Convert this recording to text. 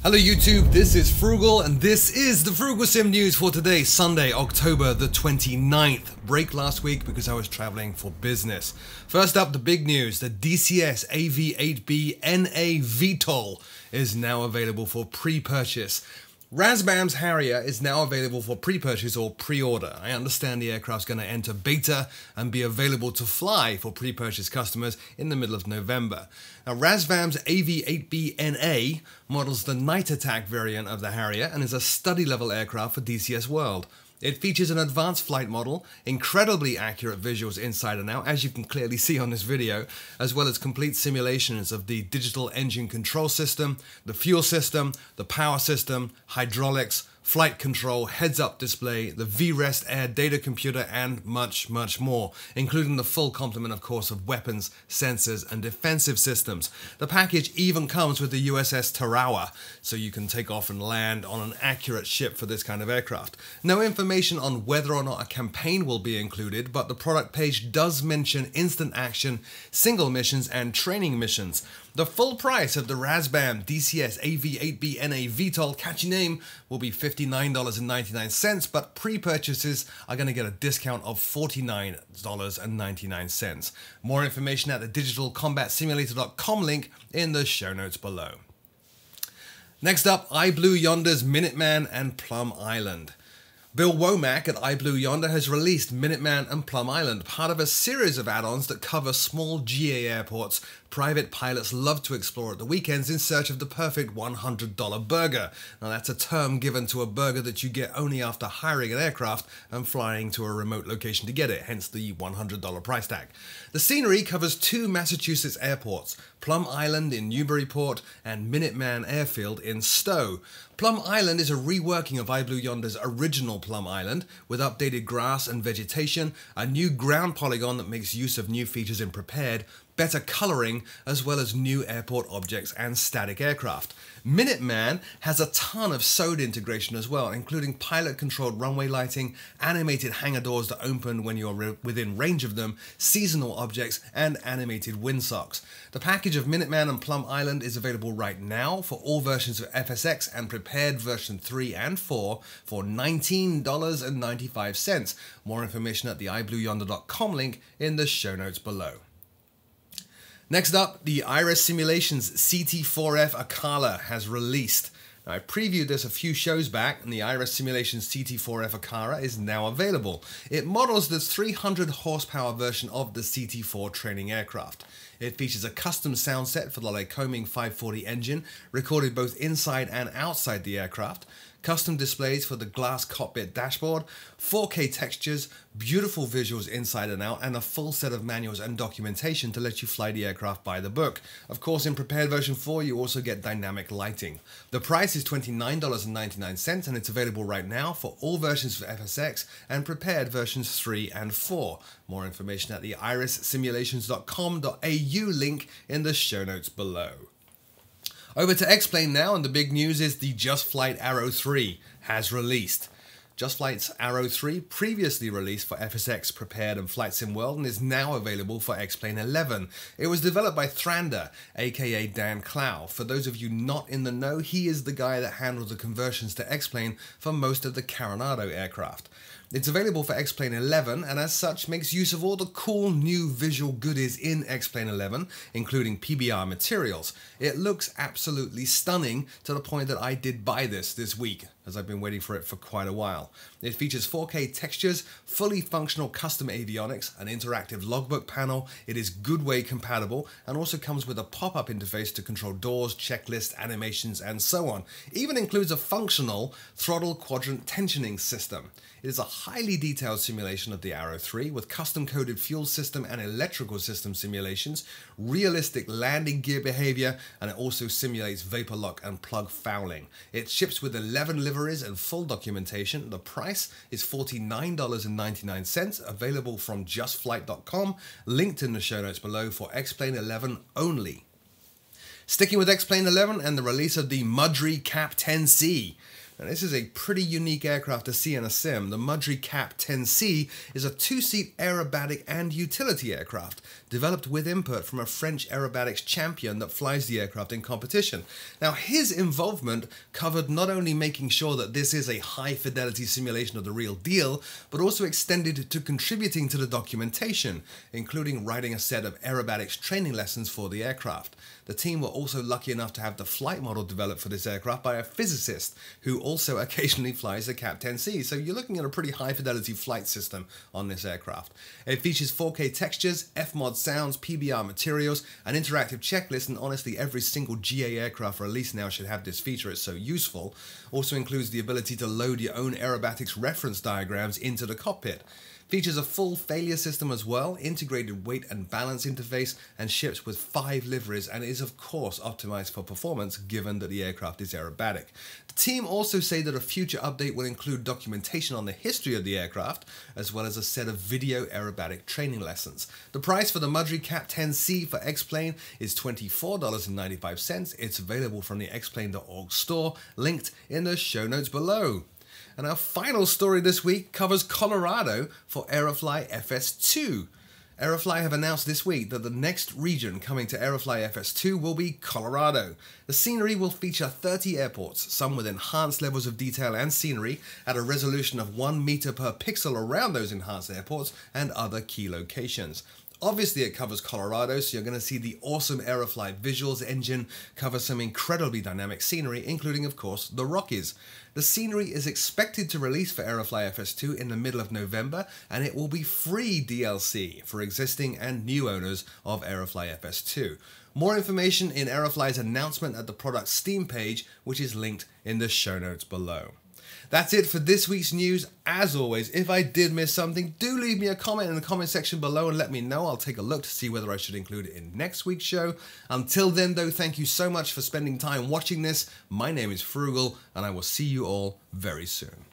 Hello YouTube, this is Frugal and this is the Frooglesim news for today, Sunday, October the 29th. Break last week because I was traveling for business. First up, the big news, the DCS AV8B NA VTOL is now available for pre-purchase. Razbam's Harrier is now available for pre-purchase or pre-order. I understand the aircraft's going to enter beta and be available to fly for pre-purchase customers in the middle of November. Now, Razbam's AV8B NA models the night attack variant of the Harrier and is a study-level aircraft for DCS World. It features an advanced flight model, incredibly accurate visuals inside and out, as you can clearly see on this video, as well as complete simulations of the digital engine control system, the fuel system, the power system, hydraulics, flight control, heads-up display, the VREST air data computer, and much, much more, including the full complement, of course, of weapons, sensors, and defensive systems. The package even comes with the USS Tarawa, so you can take off and land on an accurate ship for this kind of aircraft. No information on whether or not a campaign will be included, but the product page does mention instant action, single missions, and training missions. The full price of the Razbam DCS AV8B NA VTOL, catchy name, will be $59.99, but pre-purchases are going to get a discount of $49.99. More information at the digitalcombatsimulator.com link in the show notes below. Next up, Yonders, Minuteman, and Plum Island. Bill Womack at Yonder has released Minuteman and Plum Island, part of a series of add-ons that cover small GA airports private pilots love to explore at the weekends in search of the perfect $100 burger. Now that's a term given to a burger that you get only after hiring an aircraft and flying to a remote location to get it, hence the $100 price tag. The scenery covers two Massachusetts airports, Plum Island in Newburyport and Minuteman Airfield in Stowe. Plum Island is a reworking of Yonder's original Plum Island with updated grass and vegetation, a new ground polygon that makes use of new features in Prepared, better coloring, as well as new airport objects and static aircraft. Minuteman has a ton of SOD integration as well, including pilot-controlled runway lighting, animated hangar doors that open when you're within range of them, seasonal objects, and animated windsocks. The package of Minuteman and Plum Island is available right now for all versions of FSX and Prepared version 3 and 4 for $19.95. More information at the iblueyonder.com link in the show notes below. Next up, the IIRS Simulations CT4F Acala has released. Now, I previewed this a few shows back, and the IIRS Simulations CT4F Acala is now available. It models the 300 horsepower version of the CT4 training aircraft. It features a custom sound set for the Lycoming 540 engine, recorded both inside and outside the aircraft, custom displays for the glass cockpit dashboard, 4K textures, beautiful visuals inside and out, and a full set of manuals and documentation to let you fly the aircraft by the book. Of course, in Prepared version 4, you also get dynamic lighting. The price is $29.99, and it's available right now for all versions of FSX and Prepared versions 3 and 4. More information at the irissimulations.com.au link in the show notes below. Over to X-Plane now, and the big news is the Just Flight Arrow 3 has released. Just Flight's Arrow 3 previously released for FSX, Prepared, and Flight Sim World and is now available for X-Plane 11. It was developed by Thrander, aka Dan Clow. For those of you not in the know, he is the guy that handled the conversions to X-Plane for most of the Coronado aircraft. It's available for X-Plane 11 and as such makes use of all the cool new visual goodies in X-Plane 11, including PBR materials. It looks absolutely stunning to the point that I did buy this week, as I've been waiting for it for quite a while. It features 4K textures, fully functional custom avionics, an interactive logbook panel, it is Goodway compatible, and also comes with a pop-up interface to control doors, checklists, animations, and so on. Even includes a functional throttle quadrant tensioning system. It is a highly detailed simulation of the Arrow 3 with custom-coded fuel system and electrical system simulations, realistic landing gear behavior, and it also simulates vapor lock and plug fouling. It ships with 11 liveries and full documentation. The price is $49.99, available from justflight.com, linked in the show notes below for X-Plane 11 only. Sticking with X-Plane 11 and the release of the ModRecap 10C. Now, this is a pretty unique aircraft to see in a sim. The ModRecap 10C is a two-seat aerobatic and utility aircraft, developed with input from a French aerobatics champion that flies the aircraft in competition. Now, his involvement covered not only making sure that this is a high-fidelity simulation of the real deal, but also extended to contributing to the documentation, including writing a set of aerobatics training lessons for the aircraft. The team were also lucky enough to have the flight model developed for this aircraft by a physicist who also occasionally flies the Cap 10C, so you're looking at a pretty high-fidelity flight system on this aircraft. It features 4K textures, FMOD sounds, PBR materials, an interactive checklist, and honestly every single GA aircraft released now should have this feature. It's so useful. Also includes the ability to load your own aerobatics reference diagrams into the cockpit. Features a full failure system as well, integrated weight and balance interface, and ships with 5 liveries, and is of course optimized for performance given that the aircraft is aerobatic. The team also say that a future update will include documentation on the history of the aircraft, as well as a set of video aerobatic training lessons. The price for the ModRecap 10C for X-Plane is $24.95. It's available from the xplane.org store, linked in the show notes below. And our final story this week covers Colorado for ArrowFly FS2. ArrowFly have announced this week that the next region coming to ArrowFly FS2 will be Colorado. The scenery will feature 30 airports, some with enhanced levels of detail and scenery at a resolution of 1 meter per pixel around those enhanced airports and other key locations. Obviously it covers Colorado, so you're going to see the awesome ArrowFly visuals engine cover some incredibly dynamic scenery, including of course the Rockies. The scenery is expected to release for ArrowFly FS2 in the middle of November, and it will be free DLC for existing and new owners of ArrowFly FS2. More information in ArrowFly's announcement at the product Steam page, which is linked in the show notes below. That's it for this week's news. As always, if I did miss something, do leave me a comment in the comment section below and let me know. I'll take a look to see whether I should include it in next week's show. Until then, though, thank you so much for spending time watching this. My name is Frugal, and I will see you all very soon.